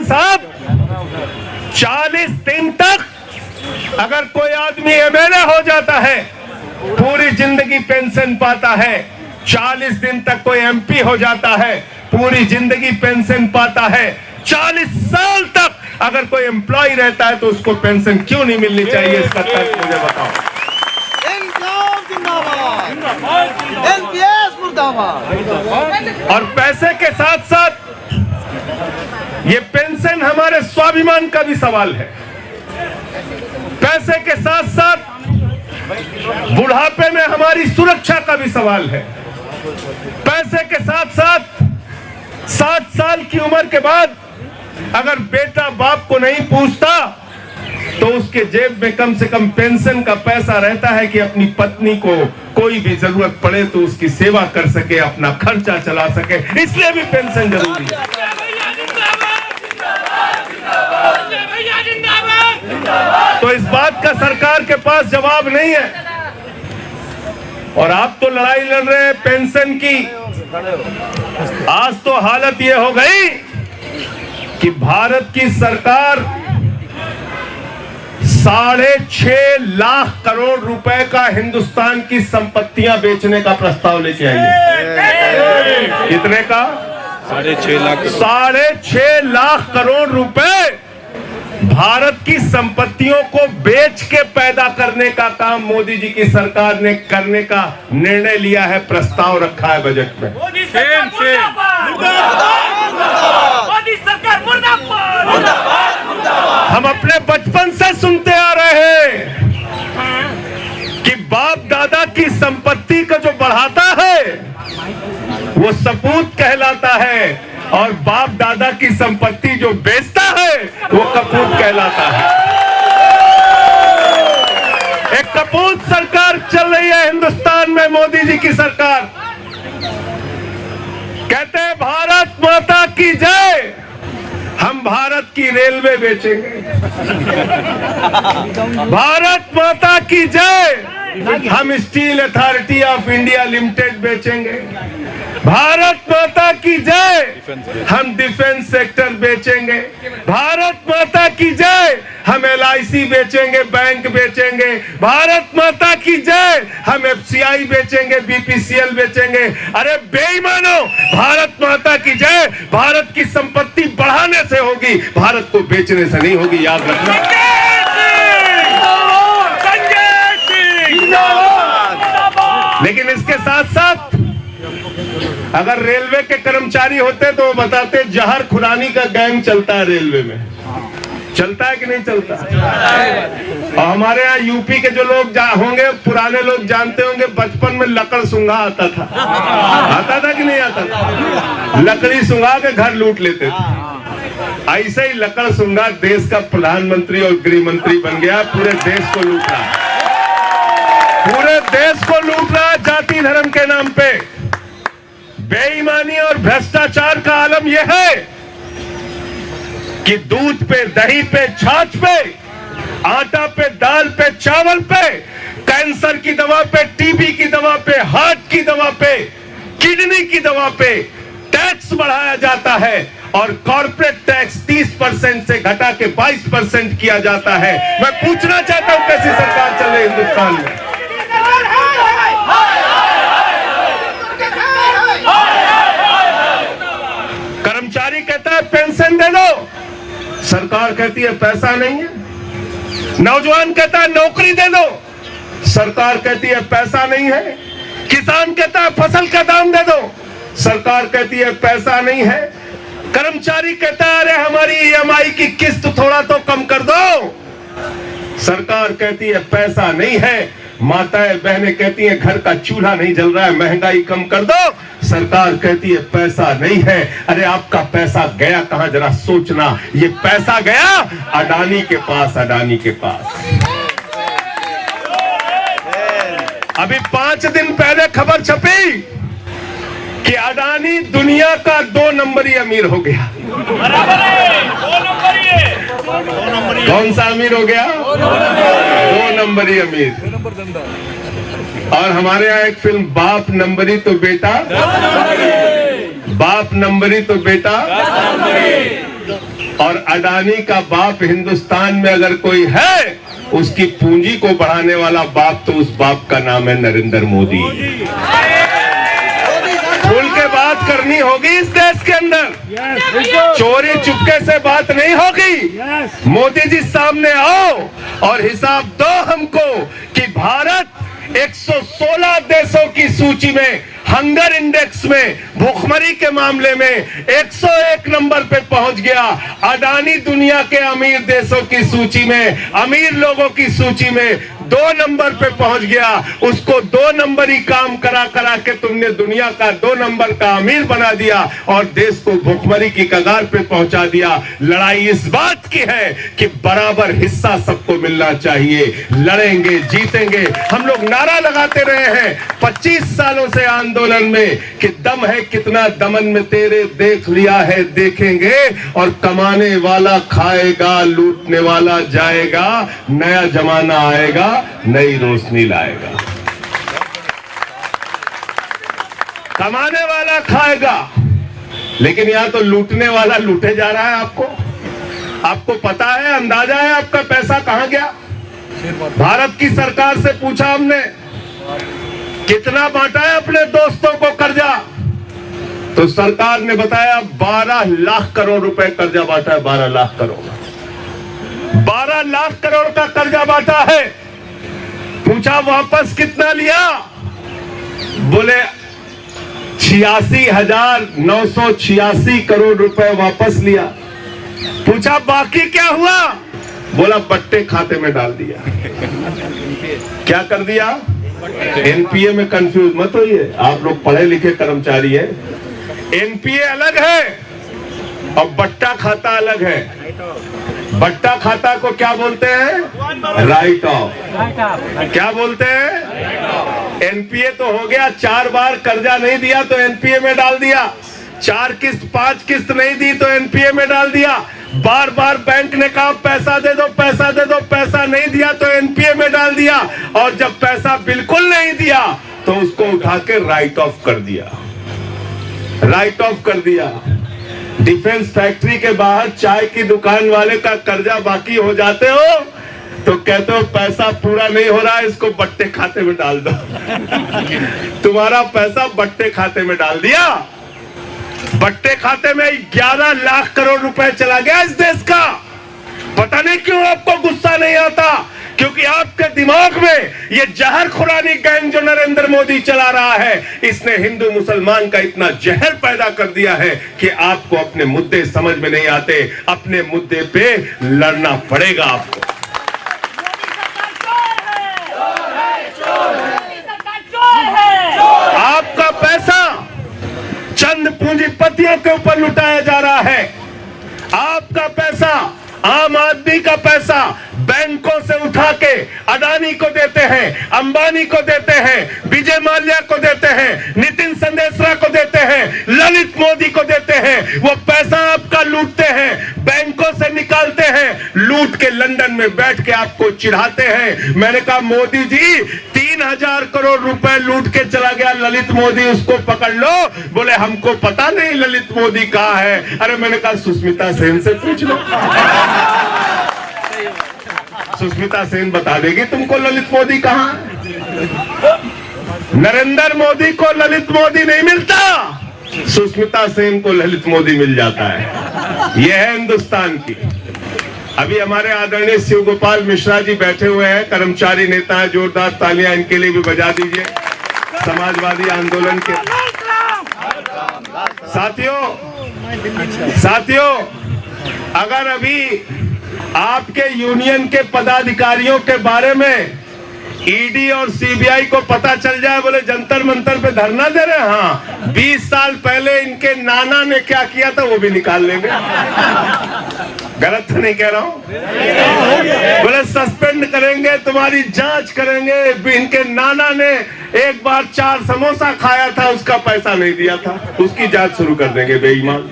साहब 40 दिन तक अगर कोई आदमी एमएलए हो जाता है पूरी जिंदगी पेंशन पाता है, 40 दिन तक कोई एमपी हो जाता है पूरी जिंदगी पेंशन पाता है, 40 साल तक अगर कोई एम्प्लॉय रहता है तो उसको पेंशन क्यों नहीं मिलनी चाहिए? इसका तर्क मुझे बताओ। और पैसे के साथ साथ ये पेंशन हमारे स्वाभिमान का भी सवाल है। पैसे के साथ साथ बुढ़ापे में हमारी सुरक्षा का भी सवाल है। पैसे के साथ साथ 60 साल की उम्र के बाद अगर बेटा बाप को नहीं पूछता तो उसके जेब में कम से कम पेंशन का पैसा रहता है कि अपनी पत्नी को कोई भी जरूरत पड़े तो उसकी सेवा कर सके, अपना खर्चा चला सके, इसलिए भी पेंशन जरूरी है। तो इस बात का सरकार के पास जवाब नहीं है और आप तो लड़ाई लड़ रहे हैं पेंशन की। आज तो हालत ये हो गई कि भारत की सरकार 6.5 लाख करोड़ रुपए का हिंदुस्तान की संपत्तियां बेचने का प्रस्ताव लेके आई है। कितने का? 6.5 लाख। 6.5 लाख करोड़ रुपए भारत की संपत्तियों को बेच के पैदा करने का काम मोदी जी की सरकार ने करने का निर्णय लिया है, प्रस्ताव रखा है बजट में। मोदी सरकार मुर्दाबाद। हम अपने बचपन से सुनते आ रहे हैं कि बाप दादा की संपत्ति को जो बढ़ाता है वो सपूत कहलाता है और बाप दादा की संपत्ति जो बेचता है वो कपूत कहलाता है। एक कपूत सरकार चल रही है हिंदुस्तान में, मोदी जी की सरकार। कहते हैं भारत माता की जय, हम भारत की रेलवे बेचेंगे। भारत माता की जय, हम steel authority of India limited बेचेंगे। भारत माता की जय, हम डिफेंस सेक्टर बेचेंगे। भारत माता की जय, हम LIC बेचेंगे, बैंक बेचेंगे। भारत माता की जय, हम FCI बेचेंगे, BPCL बेचेंगे। अरे बेईमानो, भारत माता की जय भारत की संपत्ति बढ़ाने से होगी, भारत को बेचने से नहीं होगी, याद रखना। लेकिन इसके साथ साथ अगर रेलवे के कर्मचारी होते तो वो बताते जहर खुरानी का गैंग चलता है रेलवे में। चलता है कि नहीं चलता? और हमारे यहाँ यूपी के जो लोग होंगे, पुराने लोग जानते होंगे, बचपन में लकड़ सुंघा आता था कि नहीं आता था? लकड़ी सुंघा के घर लूट लेते थे। ऐसे ही लकड़ सुंघा देश का प्रधानमंत्री और गृह मंत्री बन गया, पूरे देश को लूट रहा है। पूरे देश को लूट रहा है जाति धर्म के नाम पे। बेईमानी और भ्रष्टाचार का आलम यह है कि दूध पे, दही पे, छाछ पे, आटा पे, दाल पे, चावल पे, कैंसर की दवा पे, टीबी की दवा पे, हार्ट की दवा पे, किडनी की दवा पे टैक्स बढ़ाया जाता है और कॉर्पोरेट टैक्स 30% से घटा के 22% किया जाता है। मैं पूछना चाहता हूं कैसी सरकार चल रही हिंदुस्तान में? कर्मचारी कहता है पेंशन दे दो, सरकार कहती है पैसा नहीं है। नौजवान कहता है नौकरी दे दो, सरकार कहती है पैसा नहीं है। किसान कहता है फसल का दाम दे दो, सरकार कहती है पैसा नहीं है। कर्मचारी कहता है अरे हमारी EMI की किस्त थोड़ा तो कम कर दो, सरकार कहती है पैसा नहीं है। माताएं बहनें कहती हैं घर का चूल्हा नहीं जल रहा है, महंगाई कम कर दो, सरकार कहती है पैसा नहीं है। अरे आपका पैसा गया कहां, जरा सोचना। ये पैसा गया अडानी के पास, अडानी के पास। अभी 5 दिन पहले खबर छपी कि अडानी दुनिया का 2 नंबरी अमीर हो गया। बराबर है, 2 नंबरी है। कौन सा अमीर हो गया? 2 नंबरी अमीर। और हमारे यहाँ एक फिल्म बाप नंबरी तो बेटा, बाप नंबरी तो बेटा। और अडानी का बाप हिंदुस्तान में अगर कोई है, उसकी पूंजी को बढ़ाने वाला बाप, तो उस बाप का नाम है नरेंद्र मोदी। खुल के बात करनी होगी इस देश के अंदर, चोरी चुपके से बात नहीं होगी। मोदी जी सामने आओ और हिसाब दो हमको कि भारत 116 देशों की सूची में, हंगर इंडेक्स में, भूखमरी के मामले में 101 नंबर पे पहुंच गया। अडानी दुनिया के अमीर देशों की सूची में, अमीर लोगों की सूची में 2 नंबर पे पहुंच गया। उसको 2 नंबर ही काम करा करा के तुमने दुनिया का 2 नंबर का अमीर बना दिया और देश को भूखमरी की कगार पे पहुंचा दिया। लड़ाई इस बात की है कि बराबर हिस्सा सबको मिलना चाहिए। लड़ेंगे, जीतेंगे। हम लोग नारा लगाते रहे हैं 25 सालों से आंदोलन में कि दम है कितना दमन में तेरे, देख लिया है देखेंगे। और कमाने वाला खाएगा, लूटने वाला जाएगा, नया जमाना आएगा, नई रोशनी लाएगा। कमाने वाला खाएगा, लेकिन यहां तो लूटने वाला लूटे जा रहा है। आपको पता है, अंदाजा है आपका पैसा कहां गया? भारत की सरकार से पूछा हमने कितना बांटा है अपने दोस्तों को कर्जा, तो सरकार ने बताया 12 लाख करोड़ रुपए कर्जा बांटा है। 12 लाख करोड़, 12 लाख करोड़ का कर्जा बांटा है। पूछा वापस कितना लिया? बोले 86,986 करोड़ रुपए वापस लिया। पूछा बाकी क्या हुआ? बोला बट्टे खाते में डाल दिया। क्या कर दिया? एनपीए में कंफ्यूज मत होइए, आप लोग पढ़े लिखे कर्मचारी हैं। एनपीए अलग है और बट्टा खाता अलग है। बट्टा खाता को क्या बोलते हैं? Right of. क्या बोलते हैं? एनपीए तो हो गया, 4 बार कर्जा नहीं दिया तो एनपीए में डाल दिया, 4 किस्त 5 किस्त नहीं दी तो एनपीए में डाल दिया, बार बार बैंक ने कहा पैसा दे दो, पैसा दे दो, पैसा नहीं दिया तो एनपीए में डाल दिया, और जब पैसा बिल्कुल नहीं दिया तो उसको उठा के राइट ऑफ कर दिया। राइट ऑफ कर दिया। डिफेंस फैक्ट्री के बाहर चाय की दुकान वाले का कर्जा बाकी हो जाते हो तो कहते हो पैसा पूरा नहीं हो रहा है, इसको बट्टे खाते में डाल दो। तुम्हारा पैसा बट्टे खाते में डाल दिया। बट्टे खाते में 11 लाख करोड़ रुपए चला गया इस देश का। पता नहीं क्यों आपको गुस्सा नहीं आता, क्योंकि आपके दिमाग में ये जहर खुरानी गैंग जो नरेंद्र मोदी चला रहा है, इसने हिंदू मुसलमान का इतना जहर पैदा कर दिया है कि आपको अपने मुद्दे समझ में नहीं आते। अपने मुद्दे पे लड़ना पड़ेगा आपको। आपका पैसा चंद पूंजीपतियों के ऊपर लुटाया जा रहा है। आपका पैसा, आम आदमी का पैसा बैंकों से उठा के अडानी को देते हैं, अंबानी को देते हैं, विजय माल्या को देते हैं, नितिन संदेशरा को देते हैं, ललित मोदी को देते हैं। वो पैसा आपका लूटते हैं, बैंकों से निकालते हैं, लूट के लंदन में बैठ के आपको चिढ़ाते हैं। मैंने कहा मोदी जी 3,000 करोड़ रुपए लूट के चला गया ललित मोदी, उसको पकड़ लो। बोले हमको पता नहीं ललित मोदी कहाँ है। अरे मैंने कहा सुष्मिता सेन से पूछ लो, सुष्मिता सेन बता देगी तुमको ललित मोदी कहाँ है। नरेंद्र मोदी को ललित मोदी नहीं मिलता, सुष्मिता सेन को ललित मोदी मिल जाता है। यह है हिंदुस्तान की। अभी हमारे आदरणीय शिव गोपाल मिश्रा जी बैठे हुए हैं, कर्मचारी नेता है, जोरदार तालियां इनके लिए भी बजा दीजिए। समाजवादी आंदोलन के साथियों, अगर अभी आपके यूनियन के पदाधिकारियों के बारे में ईडी और सीबीआई को पता चल जाए, बोले जंतर मंतर पे धरना दे रहे हैं, हाँ 20 साल पहले इनके नाना ने क्या किया था वो भी निकाल लेंगे। गलत तो नहीं कह रहा हूं? बोले सस्पेंड करेंगे, तुम्हारी जांच करेंगे। इनके नाना ने एक बार 4 समोसा खाया था, उसका पैसा नहीं दिया था, उसकी जांच शुरू कर देंगे बेईमान।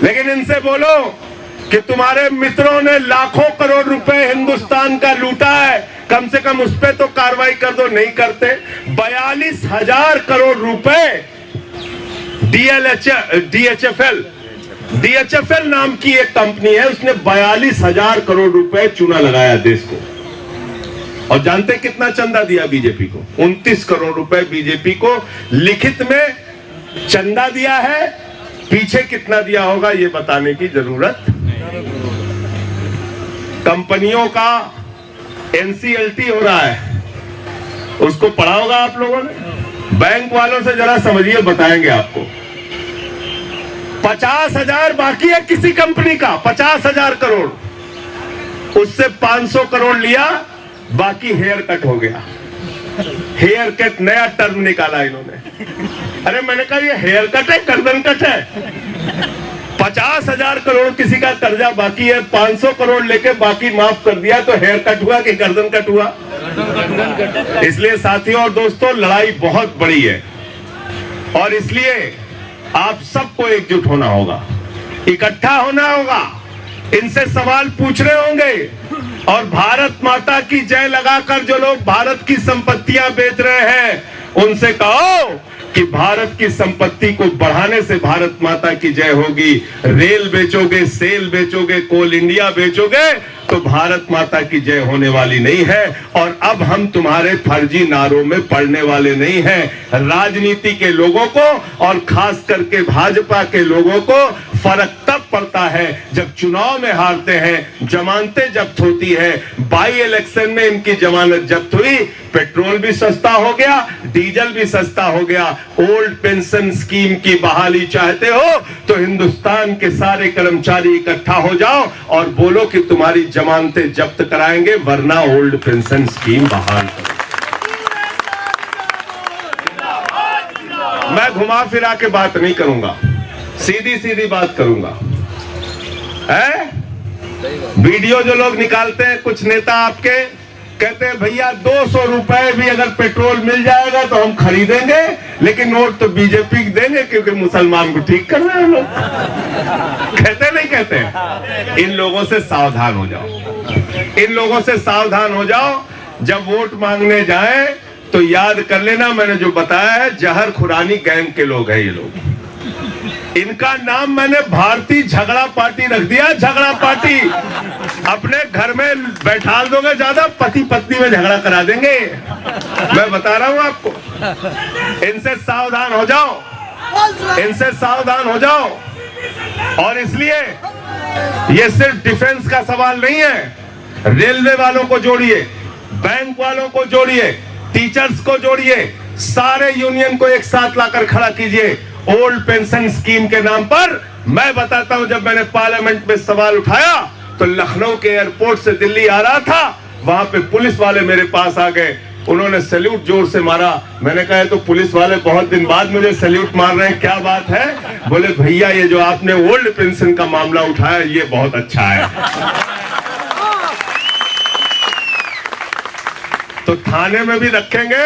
लेकिन इनसे बोलो कि तुम्हारे मित्रों ने लाखों करोड़ रुपए हिंदुस्तान का लूटा है, कम से कम उस पे तो कार्रवाई कर दो। नहीं करते। 42,000 करोड़ रुपए DHFL DHFL नाम की एक कंपनी है, उसने 42,000 करोड़ रुपए चूना लगाया देश को। और जानते कितना चंदा दिया बीजेपी को? 29 करोड़ रुपए बीजेपी को लिखित में चंदा दिया है। पीछे कितना दिया होगा ये बताने की जरूरत। कंपनियों का NCLT हो रहा है, उसको पढ़ा होगा आप लोगों ने। बैंक वालों से जरा समझिए, बताएंगे आपको। 50,000 बाकी है किसी कंपनी का, 50,000 करोड़, उससे 500 करोड़ लिया, बाकी हेयर कट हो गया। हेयर कट नया टर्म निकाला इन्होंने। अरे मैंने कहा ये हेयर कट है, गर्दन कट है। 50,000 करोड़ किसी का कर्जा बाकी है, 500 करोड़ लेके बाकी माफ कर दिया, तो हेयर कट हुआ कि गर्दन कट हुआ? इसलिए साथियों और दोस्तों, लड़ाई बहुत बड़ी है और इसलिए आप सबको एकजुट होना होगा, इकट्ठा होना होगा, इनसे सवाल पूछने होंगे। और भारत माता की जय लगाकर जो लोग भारत की संपत्तियां बेच रहे हैं, उनसे कहो कि भारत की संपत्ति को बढ़ाने से भारत माता की जय होगी। रेल बेचोगे, सेल बेचोगे, कोल इंडिया बेचोगे, तो भारत माता की जय होने वाली नहीं है। और अब हम तुम्हारे फर्जी नारों में पड़ने वाले नहीं हैं। राजनीति के लोगों को और खास करके भाजपा के लोगों को फर्क तब पड़ता है जब चुनाव में हारते हैं, जमानतें जब्त होती है। बाई इलेक्शन में इनकी जमानत जब्त हुई, पेट्रोल भी सस्ता हो गया, डीजल भी सस्ता हो गया। ओल्ड पेंशन स्कीम की बहाली चाहते हो तो हिंदुस्तान के सारे कर्मचारी इकट्ठा हो जाओ और बोलो कि तुम्हारी जमानतें जब्त कराएंगे, वरना ओल्ड पेंशन स्कीम बहाल करो। मैं घुमा फिरा के बात नहीं करूंगा, सीधी सीधी बात करूंगा। वीडियो जो लोग निकालते हैं, कुछ नेता आपके कहते हैं भैया 200 रुपए भी अगर पेट्रोल मिल जाएगा तो हम खरीदेंगे, लेकिन वोट तो बीजेपी को देंगे क्योंकि मुसलमान को ठीक कर रहे हैं लोग। कहते नहीं कहते? इन लोगों से सावधान हो जाओ, इन लोगों से सावधान हो जाओ। जब वोट मांगने जाए तो याद कर लेना, मैंने जो बताया है, जहर खुरानी गैंग के लोग हैं ये लोग। इनका नाम मैंने भारतीय झगड़ा पार्टी रख दिया। झगड़ा पार्टी अपने घर में बैठा दोगे, ज्यादा पति पत्नी में झगड़ा करा देंगे। मैं बता रहा हूं आपको, इनसे सावधान हो जाओ, इनसे सावधान हो जाओ। और इसलिए ये सिर्फ डिफेंस का सवाल नहीं है। रेलवे वालों को जोड़िए, बैंक वालों को जोड़िए, टीचर्स को जोड़िए, सारे यूनियन को एक साथ लाकर खड़ा कीजिए। ओल्ड पेंशन स्कीम के नाम पर मैं बताता हूं, जब मैंने पार्लियामेंट में सवाल उठाया तो लखनऊ के एयरपोर्ट से दिल्ली आ रहा था, वहां पे पुलिस वाले मेरे पास आ गए, उन्होंने सैल्यूट जोर से मारा। मैंने कहा तो पुलिस वाले बहुत दिन बाद मुझे सैल्यूट मार रहे हैं, क्या बात है? बोले भैया ये जो आपने ओल्ड पेंशन का मामला उठाया ये बहुत अच्छा है। तो थाने में भी रखेंगे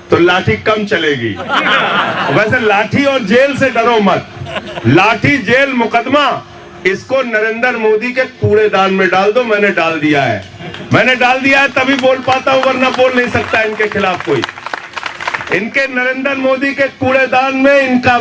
तो लाठी कम चलेगी। वैसे लाठी और जेल से डरो मत, लाठी जेल मुकदमा इसको नरेंद्र मोदी के कूड़ेदान में डाल दो। मैंने डाल दिया है, मैंने डाल दिया है, तभी बोल पाता हूं, वरना बोल नहीं सकता इनके खिलाफ कोई। इनके नरेंद्र मोदी के कूड़ेदान में इनका